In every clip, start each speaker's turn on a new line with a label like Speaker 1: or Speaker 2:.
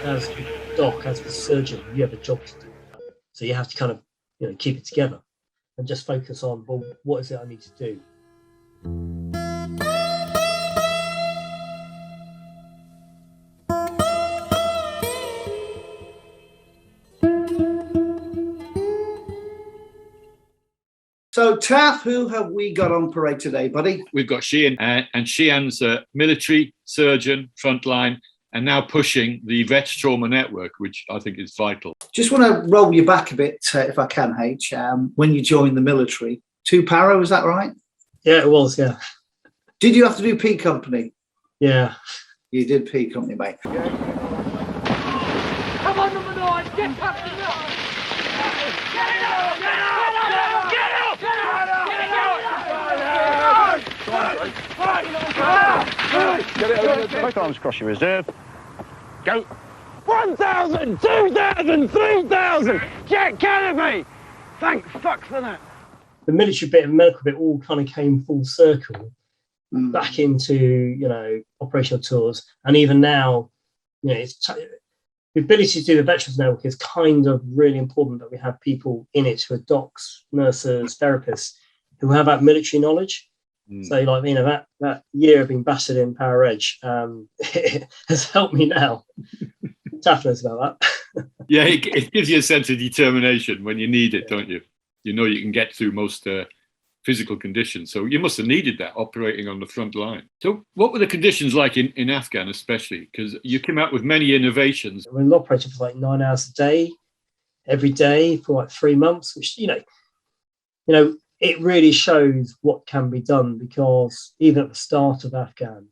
Speaker 1: as the doc, as the surgeon, you have a job to do. So you have to kind of, keep it together and just focus on, well, what is it I need to do?
Speaker 2: So, Taff, who have we got on parade today, buddy?
Speaker 3: We've got Shehan, and Shehan's a military surgeon, frontline, and now pushing the Vets Trauma Network, which I think is vital.
Speaker 2: Just want to roll you back a bit, if I can, H. When you joined the military, 2 Para, is that right?
Speaker 1: Yeah, it was, yeah.
Speaker 2: Did you have to do P Company?
Speaker 1: Yeah.
Speaker 2: You did P Company, mate.
Speaker 4: Come on, number 9, get past the nut! Get it out! Get out! Get out! Get out! Get out!
Speaker 5: Both arms across your reserve. Go.
Speaker 4: 1,000! 2,000! 3,000! Get canopy! Thank fuck for that.
Speaker 1: The military bit and medical bit all kind of came full circle back into, operational tours. And even now, the ability to do the Veterans Network is kind of really important that we have people in it who are docs, nurses, therapists who have that military knowledge. So, that year of being battered in Power Edge has helped me now. Taff knows about that.
Speaker 3: Yeah, it gives you a sense of determination when you need it, don't you? You know you can get through most physical conditions. So you must have needed that operating on the front line. So what were the conditions like in Afghan especially? Because you came out with many innovations.
Speaker 1: We operated for like 9 hours a day, every day for like 3 months, which, it really shows what can be done, because even at the start of Afghan,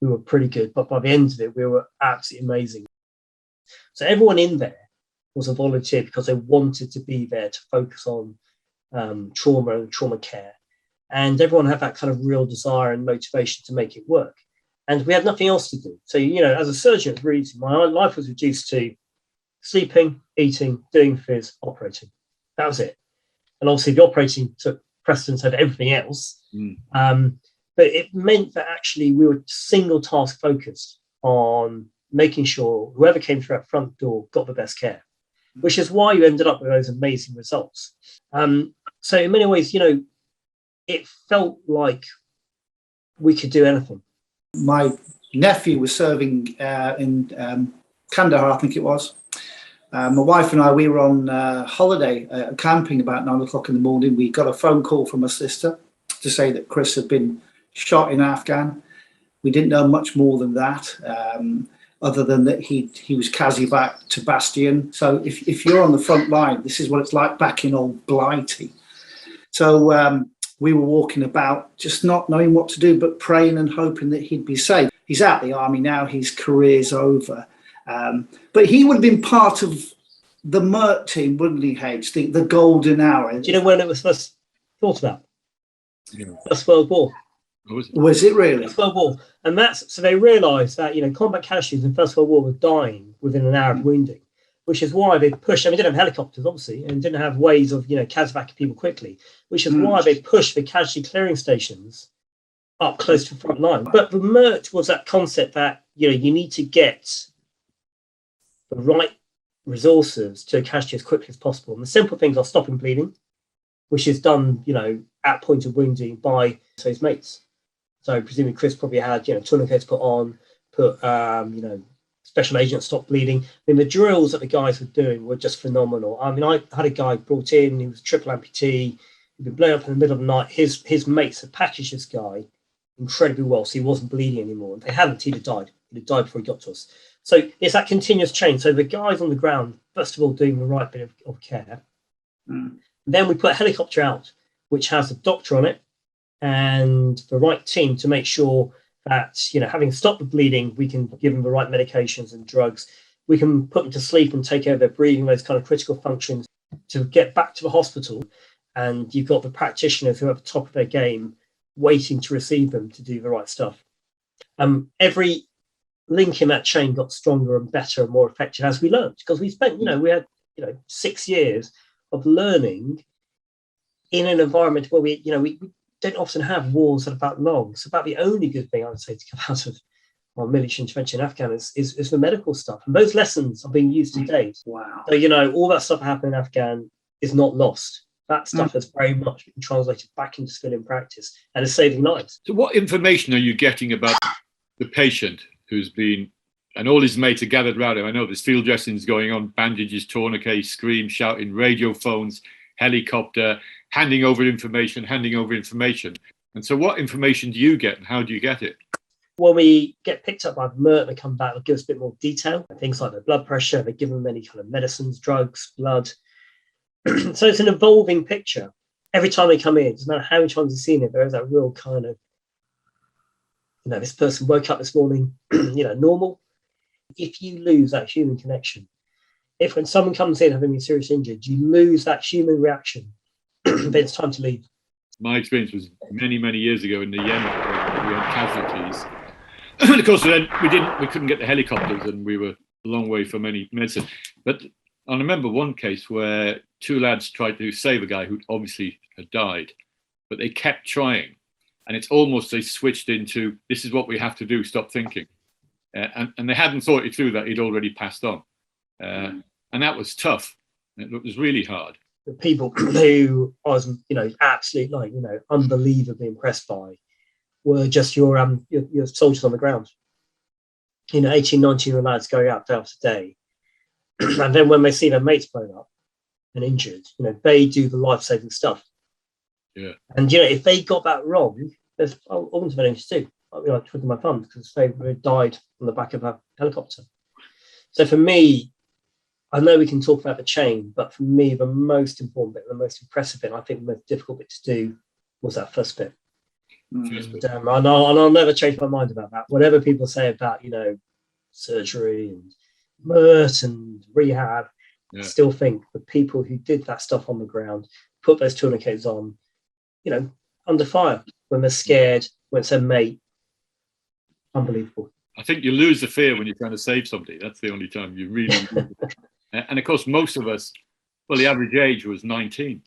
Speaker 1: we were pretty good. But by the end of it, we were absolutely amazing. So everyone in there was a volunteer because they wanted to be there to focus on trauma and trauma care. And everyone had that kind of real desire and motivation to make it work. And we had nothing else to do. So, as a surgeon, it was really easy. My life was reduced to sleeping, eating, doing phys, operating. That was it. And obviously the operating took precedence over everything else. But it meant that actually we were single task focused on making sure whoever came through that front door got the best care, which is why you ended up with those amazing results. So in many ways, it felt like we could do anything.
Speaker 2: My nephew was serving in Kandahar, I think it was. My wife and I, we were on holiday camping about 9 o'clock in the morning. We got a phone call from a sister to say that Chris had been shot in Afghan. We didn't know much more than that, other than that he was Kazi back to Bastion. So if you're on the front line, this is what it's like back in old Blighty. So we were walking about just not knowing what to do, but praying and hoping that he'd be safe. He's out the army now, his career's over. But he would have been part of the MERT team, wouldn't he, H? The golden hour.
Speaker 1: Do you know when it was first thought about? Yeah. First World War.
Speaker 2: Was it really?
Speaker 1: First World War. And so they realised that, combat casualties in First World War were dying within an hour of wounding, which is why they pushed, they didn't have helicopters, obviously, and didn't have ways of, casevacing people quickly, which is why they pushed the casualty clearing stations up close to the front line. But the MERT was that concept that, you need to get the right resources to a casualty as quickly as possible. And the simple things are stopping bleeding, which is done, at point of wounding by his mates. So presumably Chris probably had, tourniquets put on, special agents stop bleeding. The drills that the guys were doing were just phenomenal. I had a guy brought in, he was a triple amputee, he'd been blown up in the middle of the night. His mates had packaged this guy incredibly well, so he wasn't bleeding anymore. If they hadn't, he'd have died. He'd have died before he got to us. So it's that continuous change. So the guys on the ground, first of all, doing the right bit of care. Then we put a helicopter out, which has a doctor on it and the right team to make sure that, having stopped the bleeding, we can give them the right medications and drugs. We can put them to sleep and take care of their breathing, those kind of critical functions to get back to the hospital. And you've got the practitioners who are at the top of their game waiting to receive them to do the right stuff. Every link in that chain got stronger and better and more effective as we learned, because we spent, we had, 6 years of learning in an environment where we don't often have wars that are about long. It's about the only good thing I would say to come out of on military intervention in Afghanistan is the medical stuff. And those lessons are being used to date.
Speaker 2: Wow.
Speaker 1: So, you know, all that stuff happening in Afghan is not lost. That stuff has very much been translated back into civilian practice and is saving lives.
Speaker 3: So what information are you getting about the patient who's been, and all his mates are gathered around him? I know there's field dressings going on, bandages, tourniquets, scream, shouting, radio phones, helicopter, handing over information. And so what information do you get and how do you get it?
Speaker 1: When we get picked up by the MERT, they come back, they'll give us a bit more detail, things like their blood pressure, they give them many kind of medicines, drugs, blood. So it's an evolving picture. Every time they come in, it doesn't matter how many times you've seen it, there is that real kind of, you know, this person woke up this morning, you know, normal. If you lose that human connection, if when someone comes in having been seriously injured, you lose that human reaction, then it's time to leave.
Speaker 3: My experience was many, many years ago in the Yemen, where we had casualties. And of course, then we couldn't get the helicopters, and we were a long way from any medicine. But I remember one case where two lads tried to save a guy who obviously had died, but they kept trying. And it's almost they switched into, this is what we have to do, stop thinking. And they hadn't thought it through that he'd already passed on. And that was tough. It was really hard.
Speaker 1: The people who I was, you know, absolutely like, you know, unbelievably impressed by were just your soldiers on the ground. You know, 18, 19-year-old lads going out day after day. And then when they see their mates blown up and injured, you know, they do the life-saving stuff.
Speaker 3: Yeah.
Speaker 1: And, you know, if they got that wrong, there's all kinds of things to do. I'd be like twiddling my thumbs because they died on the back of a helicopter. So for me, I know we can talk about the chain, but for me, the most important bit, the most impressive bit, I think the most difficult bit to do was that first bit. And I'll never change my mind about that. Whatever people say about, you know, surgery and MERT and rehab, I still think the people who did that stuff on the ground, put those tourniquets on, you know, under fire, when they're scared, when it's their mate, unbelievable.
Speaker 3: I think you lose the fear when you're trying to save somebody. That's the only time you really lose it. And of course, most of us, well, the average age was 19.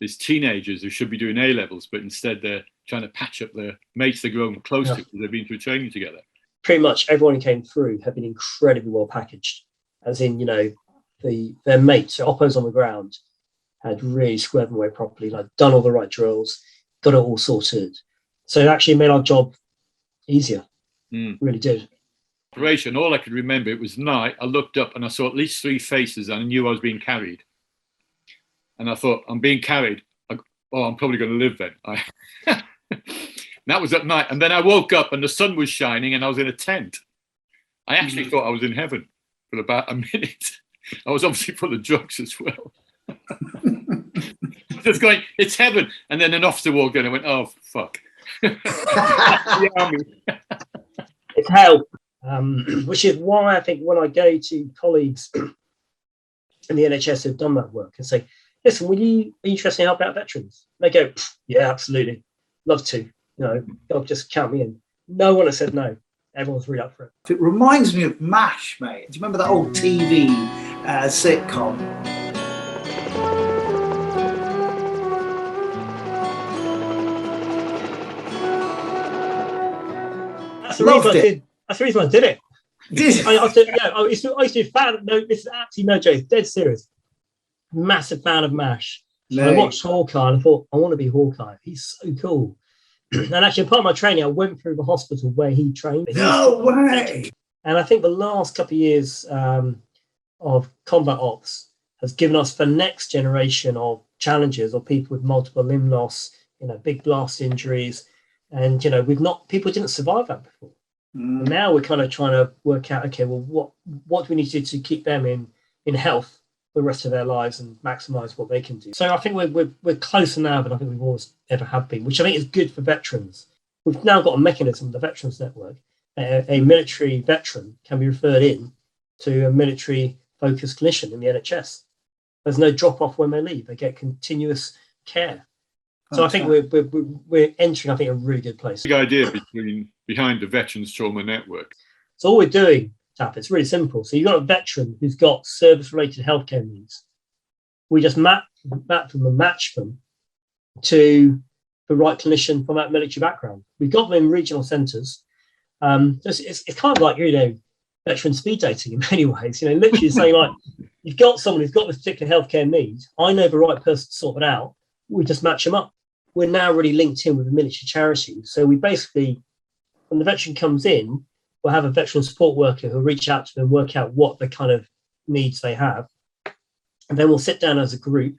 Speaker 3: There's teenagers who should be doing A-levels, but instead they're trying to patch up their mates they're growing close to because they've been through training together.
Speaker 1: Pretty much everyone who came through had been incredibly well packaged, as in, you know, their mates, so oppos on the ground, had really squared them away properly, like done all the right drills, got it all sorted. So it actually made our job easier. Really did.
Speaker 3: Operation, all I could remember, it was night. I looked up and I saw at least 3 faces and I knew I was being carried. And I thought, I'm being carried. I'm probably going to live then. That was at night. And then I woke up and the sun was shining and I was in a tent. I actually thought I was in heaven for about a minute. I was obviously full of drugs as well. Just going, it's heaven. And then an officer walked in and I went, oh, fuck.
Speaker 1: It's hell. Which is why I think when I go to colleagues in the NHS who've done that work and say, listen, are you interested in helping out veterans? And they go, yeah, absolutely. Love to. You know, they'll just count me in. No one has said no. Everyone's really up for it.
Speaker 2: It reminds me of MASH, mate. Do you remember that old TV sitcom?
Speaker 1: That's the reason I did it. I used to be fan. No, this is absolutely no joke. Dead serious. Massive fan of MASH. No. I watched Hawkeye and I thought, I want to be Hawkeye. He's so cool. And actually, part of my training, I went through the hospital where he trained.
Speaker 2: No way!
Speaker 1: And I think the last couple of years of combat ops has given us the next generation of challenges of people with multiple limb loss, you know, big blast injuries. And, you know, people didn't survive that before. And now we're kind of trying to work out, okay, well, what do we need to do to keep them in health the rest of their lives and maximize what they can do? So I think we're closer now than I think we've always ever have been, which I think is good for veterans. We've now got a mechanism, the Veterans Network. A military veteran can be referred in to a military-focused clinician in the NHS. There's no drop-off when they leave. They get continuous care. So I think we're entering, I think, a really good place.
Speaker 3: Big idea behind the Veterans Trauma Network.
Speaker 1: So all we're doing, Tap, it's really simple. So you've got a veteran who's got service-related healthcare needs. We just map them and match them to the right clinician from that military background. We've got them in regional centres. It's kind of like, veteran speed dating in many ways, literally saying like, you've got someone who's got this particular healthcare need. I know the right person to sort it out. We just match them up. We're now really linked in with a military charity. So we basically, when the veteran comes in, we'll have a veteran support worker who'll reach out to them and work out what the kind of needs they have. And then we'll sit down as a group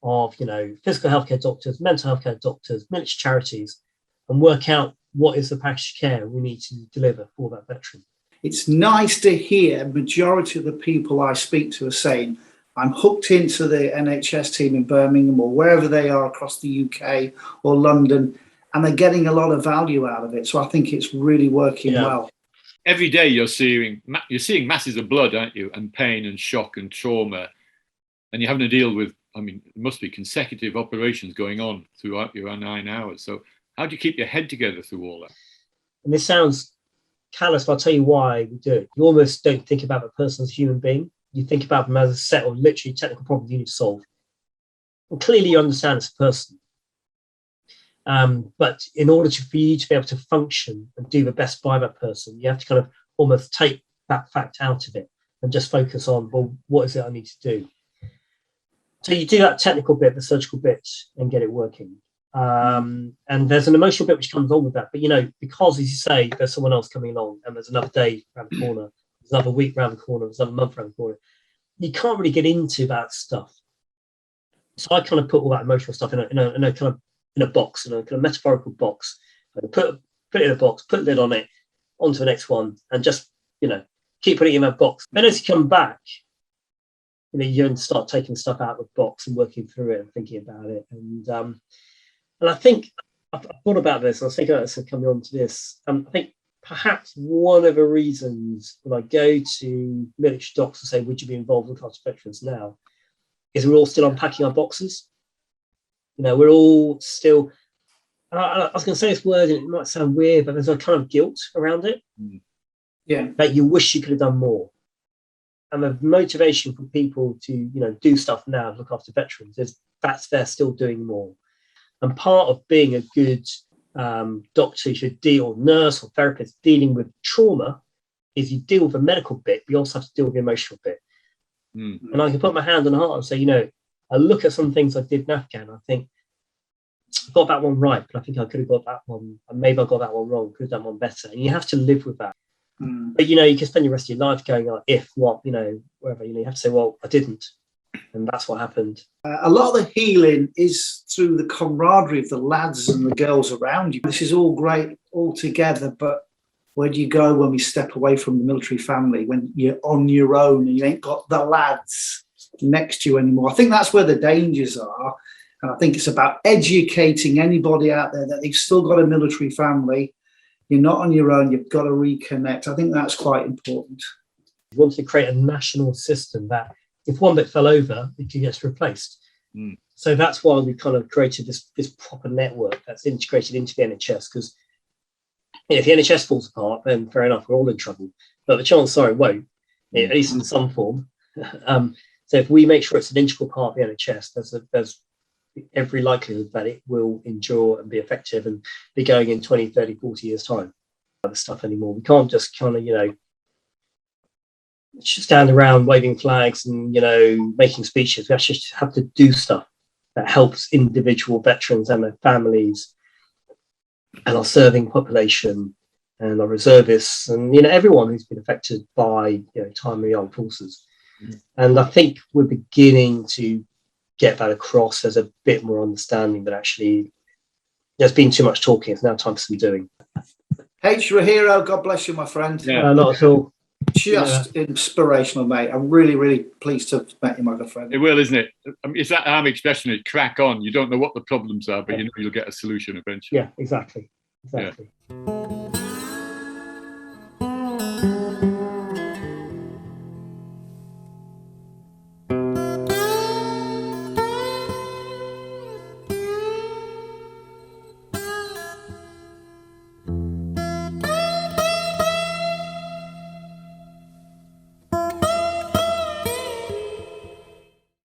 Speaker 1: of, physical healthcare doctors, mental healthcare doctors, military charities, and work out what is the package of care we need to deliver for that veteran.
Speaker 2: It's nice to hear majority of the people I speak to are saying, I'm hooked into the NHS team in Birmingham or wherever they are across the UK or London, and they're getting a lot of value out of it. So I think it's really working well.
Speaker 3: Every day you're seeing masses of blood, aren't you? And pain and shock and trauma. And you're having to deal with, it must be consecutive operations going on throughout your 9 hours. So how do you keep your head together through all that?
Speaker 1: And this sounds callous, but I'll tell you why we do it. You almost don't think about the person as a human being. You think about them as a set of literally technical problems you need to solve. And clearly you understand it's a person. But in order for you to be able to function and do the best by that person, you have to kind of almost take that fact out of it and just focus on, well, what is it I need to do? So you do that technical bit, the surgical bit, and get it working. And there's an emotional bit which comes on with that. But, because, as you say, there's someone else coming along and there's another day around the corner, there's another week around the corner, there's another month around the corner, you can't really get into that stuff. So I kind of put all that emotional stuff in a box, in a kind of metaphorical box. And put it in a box, put a lid on it, onto the next one, and just, keep putting it in that box. Then as you come back, you can start taking stuff out of the box and working through it and thinking about it. And I think I've thought about this. I was thinking about this and coming on to this. I think perhaps one of the reasons when I go to military docs and say, would you be involved with class veterans now, is we're all still unpacking our boxes. We're all still, I was going to say this word, and it might sound weird, but there's a kind of guilt around it.
Speaker 2: Yeah.
Speaker 1: That you wish you could have done more. And the motivation for people to, do stuff now, look after veterans, is that's they're still doing more. And part of being a good doctor, should deal, nurse or therapist dealing with trauma, is you deal with the medical bit, but you also have to deal with the emotional bit. And I can put my hand on the heart and say, I look at some things I did in Afghan, I think I got that one right, but I think I could have got that one, and maybe I got that one wrong, could have done one better. And you have to live with that. But you can spend your rest of your life going, if, what, wherever, you have to say, well, I didn't. And that's what happened.
Speaker 2: A lot of the healing is through the camaraderie of the lads and the girls around you. This is all great all together, but where do you go when we step away from the military family, when you're on your own and you ain't got the lads next to you anymore? I think that's where the dangers are. And I think it's about educating anybody out there that they've still got a military family. You're not on your own. You've got to reconnect. I think that's quite important.
Speaker 1: We wanted to create a national system that if one bit fell over, it gets replaced. So that's why we kind of created this proper network that's integrated into the NHS, because if the NHS falls apart, then fair enough, we're all in trouble. But the chances are it won't, at least in some form. So if we make sure it's an integral part of the NHS, there's every likelihood that it will endure and be effective and be going in 20, 30, 40 years' time. Other stuff anymore. We can't just kind of, stand around waving flags and, making speeches. We actually have to do stuff that helps individual veterans and their families and our serving population and our reservists and, everyone who's been affected by, time in the armed forces. And I think we're beginning to get that across. There's a bit more understanding that actually there's been too much talking. It's now time for some doing.
Speaker 2: H, you're a hero. God bless you, my friend.
Speaker 1: Yeah. Not at all.
Speaker 2: Just inspirational, mate. I'm really, really pleased to have met you, my good friend.
Speaker 3: It will, isn't it? It's that army expression, crack on. You don't know what the problems are, but you'll get a solution eventually.
Speaker 1: Yeah, exactly.
Speaker 3: Yeah.